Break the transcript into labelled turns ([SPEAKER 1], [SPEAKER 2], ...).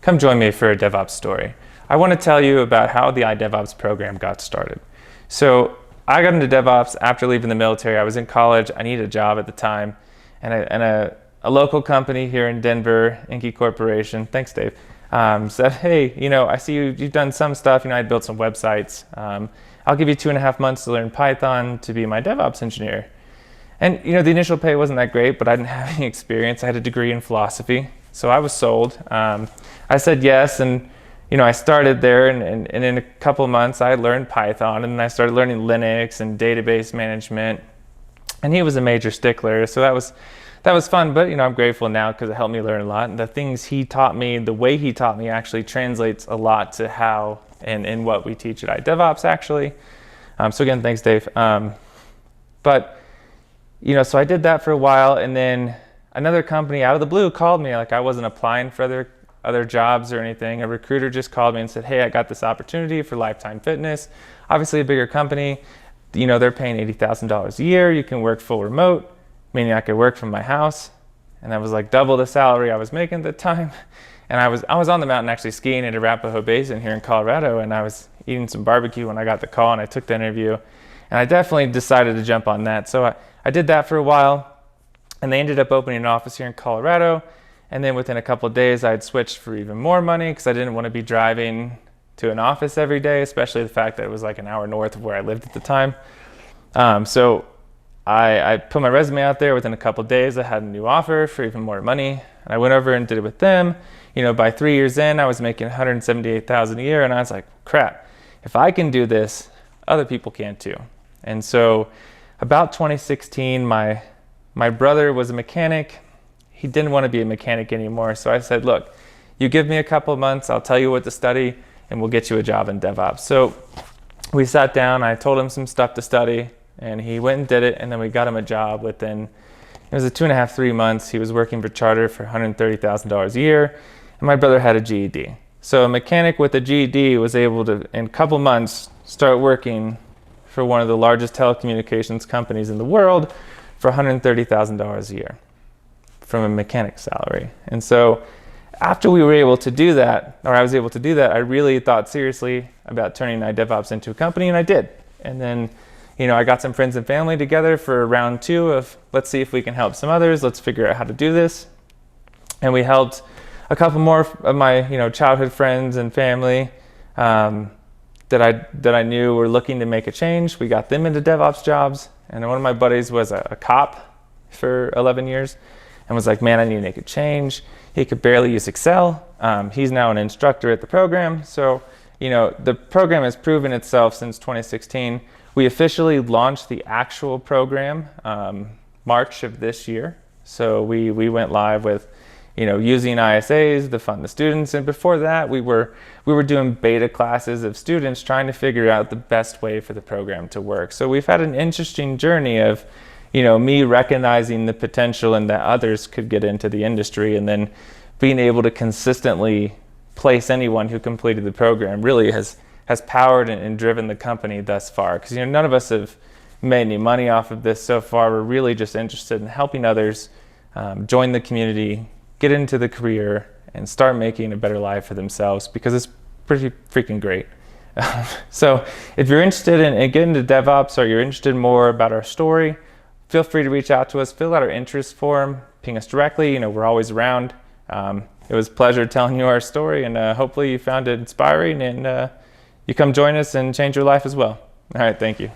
[SPEAKER 1] Come join me for a DevOps story. I want to tell you about how the iDevOps program got started. So I got into DevOps after leaving the military. I was in college, I needed a job at the time, and a local company here in Denver, Inky Corporation, thanks Dave, said, hey, I see you've done some stuff, I'd built some websites. I'll give you 2.5 months to learn Python to be my DevOps engineer. And the initial pay wasn't that great, but I didn't have any experience. I had a degree in philosophy, so I was sold. I said yes, and I started there, and in a couple of months I learned Python, and then I started learning Linux and database management. And he was a major stickler, so that was fun. But I'm grateful now because it helped me learn a lot. And the things he taught me, the way he taught me, actually translates a lot to how and what we teach at iDevOps actually. So again, thanks Dave. But so I did that for a while, and then another company out of the blue called me. Like, I wasn't applying for other jobs or anything. A recruiter just called me and said, hey, I got this opportunity for Lifetime Fitness. Obviously a bigger company, they're paying $80,000 a year. You can work full remote, meaning I could work from my house. And that was like double the salary I was making at the time. And I was on the mountain actually skiing at Arapahoe Basin here in Colorado, and I was eating some barbecue when I got the call and I took the interview. And I definitely decided to jump on that. So I did that for a while, and they ended up opening an office here in Colorado. And then within a couple of days, I had switched for even more money because I didn't want to be driving to an office every day, especially the fact that it was like an hour north of where I lived at the time. So I put my resume out there. Within a couple of days, I had a new offer for even more money. And I went over and did it with them. By 3 years in, I was making $178,000 a year. And I was like, crap, if I can do this, other people can too. And so about 2016, my brother was a mechanic. He didn't want to be a mechanic anymore. So I said, look, you give me a couple of months, I'll tell you what to study, and we'll get you a job in DevOps. So we sat down, I told him some stuff to study, and he went and did it, and then we got him a job within, it was a 2.5, 3 months. He was working for Charter for $130,000 a year, and my brother had a GED. So a mechanic with a GED was able to, in a couple months, start working for one of the largest telecommunications companies in the world for $130,000 a year from a mechanic's salary. And so after we were able to do that, or I was able to do that, I really thought seriously about turning iDevOps into a company, and I did. And then, I got some friends and family together for round 2 of, let's see if we can help some others, let's figure out how to do this. And we helped a couple more of my, childhood friends and family that I knew were looking to make a change. We got them into DevOps jobs. And one of my buddies was a cop for 11 years. And was like, man, I need to make a change. He could barely use Excel. He's now an instructor at the program. So, the program has proven itself since 2016. We officially launched the actual program March of this year. So we went live with, using ISAs to fund the students. And before that, we were doing beta classes of students trying to figure out the best way for the program to work. So we've had an interesting journey of, me recognizing the potential and that others could get into the industry, and then being able to consistently place anyone who completed the program really has powered and driven the company thus far. Because none of us have made any money off of this so far. We're really just interested in helping others join the community, get into the career, and start making a better life for themselves, because it's pretty freaking great. So if you're interested in getting into DevOps, or you're interested more about our story, feel free to reach out to us, fill out our interest form, ping us directly. We're always around. It was a pleasure telling you our story, and hopefully you found it inspiring, and you come join us and change your life as well. All right, thank you.